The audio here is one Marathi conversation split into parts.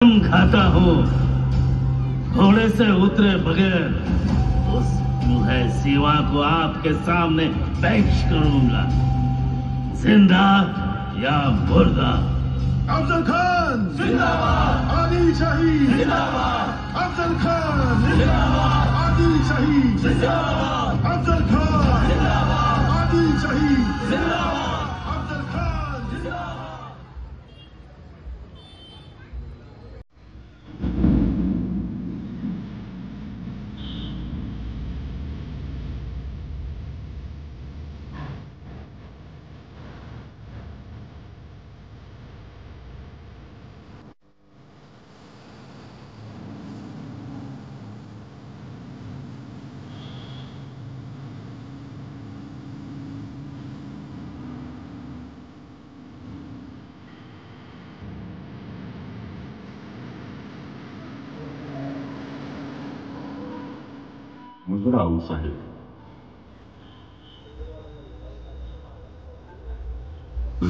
खाता हो, घोड़े से उतरे बगैर उस मुहे सिवा को आपके सामने पेश करूंगा, जिंदा या मुर्दा। अफजल खान जिंदाबाद, आदिल शाही जिंदाबाद, अफजल खान जिंदाबाद, आदिल शाही जिंदाबाद, अफजल खान जिंदाबाद, आदिल शाही जिंदाबाद, अफजल खान जिंदाबाद। मुजरा साहेब,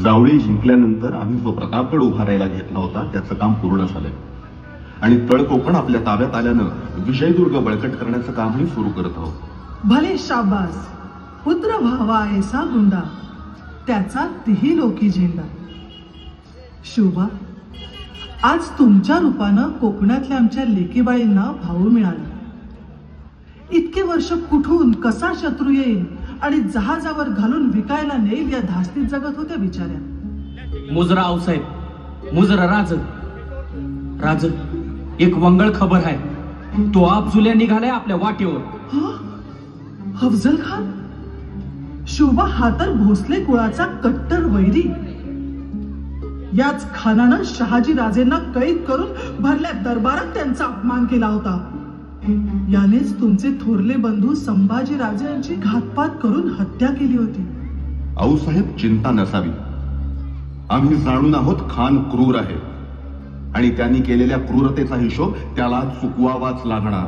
जावळी जिंकल्यानंतर आम्ही जो प्रतापगड उभारायला घेतला होता त्याचं काम पूर्ण झालंय आणि तळ कोकण आपल्या ताब्यात आल्यानं विजयदुर्ग बळकट करण्याचं कामही सुरू करत आहोत. भले शाबास, पुत्र व्हावा ऐसा गुंडा, त्याचा तिही लोकी झेंडा. शोभा, आज तुमच्या रूपानं कोकणातल्या आमच्या लेकीबाळींना भाऊ मिळाला. इतके वर्ष कुठून कसा शत्रू येईल आणि जहाजावर घालून विकायला नेईल या धास्तीत जगत होत्या बिचाऱ्या. मुजरा आऊसाहेब, मुजरा राज, एक वंगळ खबर आहे. तो आप जुल्या निघालाय आपल्या वाटेवर. हा? अफजल खान? शोभा हा तर भोसले कुळाचा कट्टर वैरी. याच खानानं शहाजी राजेंना कैद करून भरल्या दरबारात त्यांचा अपमान केला होता. यानेच तुमचे थोरले बंधू संभाजी राजे यांची घातपात करून हत्या केली होती. आऊसाहेब, चिंता नसावी. आम्ही जाणून आहोत खान क्रूर आहे आणि त्यांनी केलेल्या क्रूरतेचा हिशोब त्याला चुकवावाच लागणार.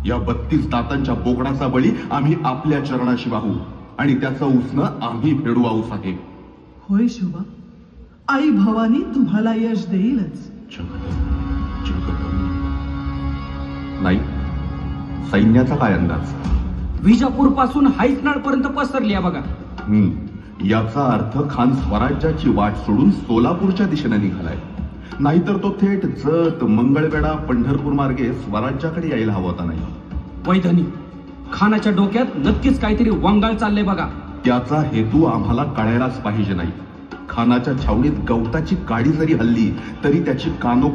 या 32 दातांच्या बोकडाचा बळी आम्ही आपल्या चरणाशी वाहू आणि त्याचं उसनं आम्ही फेडू. आऊसाहेब. होय शोभा, आई भवानी तुम्हाला यश देईलच. नाही, सैन्याचा काय अंदाज? विजापूर पासून हायसनाळ पर्यंत पसरली आहे बघा. याचा अर्थ खान स्वराज्याची वाट सोडून सोलापूरच्या दिशेने निघालाय. नाहीतर तो थेट जत, मंगळवेढा, पंढरपूर मार्गे स्वराज्याकडे यायला हवा होता. नाही, वैधनी, खानाच्या डोक्यात नक्कीच काहीतरी वंगाळ चाललंय बघा. त्याचा हेतू आम्हाला कळायलाच पाहिजे. नाही, खानाच्या छावणीत गवताची काडी जरी हल्ली तरी त्याची कानोक